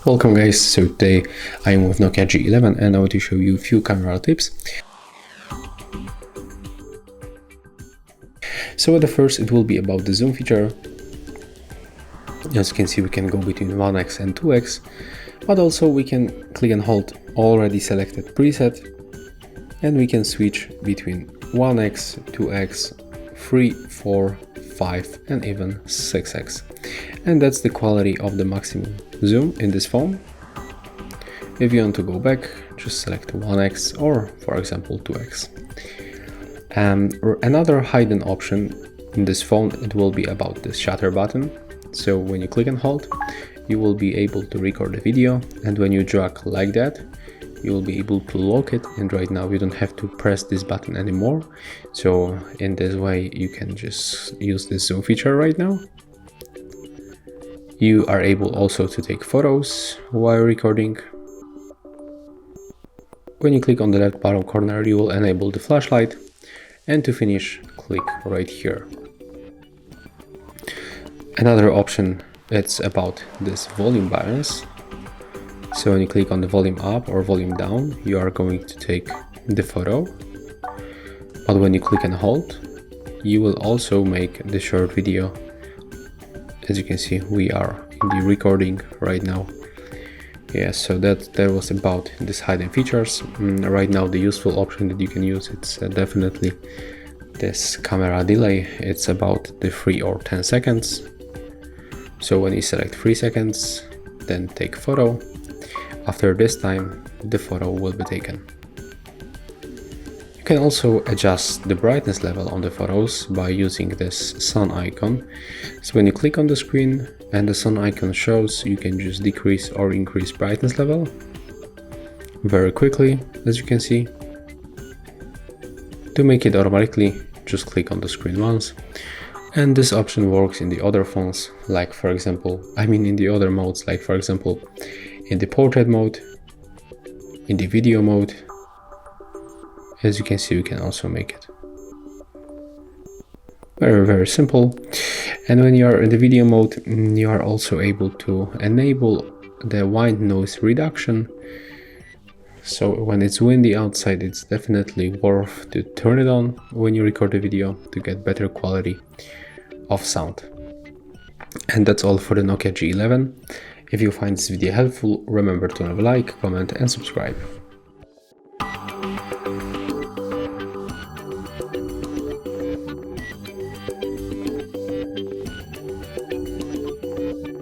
Welcome guys, so today I am with Nokia G11 and I want to show you a few camera tips. So at the first it will be about the zoom feature. As you can see, we can go between 1x and 2x, but also we can click and hold already selected preset and we can switch between 1x, 2x, 3, 4, 5 and even 6x. And that's the quality of the maximum zoom in this phone. If you want to go back, just select 1x or for example 2x. Another hidden option in this phone, it will be about this shutter button. So when you click and hold, you will be able to record the video, and when you drag like that, you will be able to lock it, and right now you don't have to press this button anymore. So in this way you can just use this zoom feature right now. You are able also to take photos while recording. When you click on the left bottom corner, you will enable the flashlight, and to finish, click right here. Another option, it's about this volume balance. So when you click on the volume up or volume down, you are going to take the photo. But when you click and hold, you will also make the short video. As you can see, we are in the recording right now. Yes, so that was about this hidden features. Right now the useful option that you can use, it's definitely this camera delay. It's about the 3 or 10 seconds. So when you select 3 seconds, then take photo. After this time, the photo will be taken. You can also adjust the brightness level on the photos by using this sun icon. So when you click on the screen and the sun icon shows, you can just decrease or increase brightness level very quickly, as you can see. To make it automatically, just click on the screen once. And this option works in the other phones, like for example, in the other modes, like for example, in the portrait mode, in the video mode. As you can see, you can also make it. Very simple. And when you are in the video mode, you are also able to enable the white noise reduction. So when it's windy outside, it's definitely worth to turn it on when you record the video to get better quality of sound. And that's all for the Nokia G11. If you find this video helpful, remember to leave a like, comment and subscribe.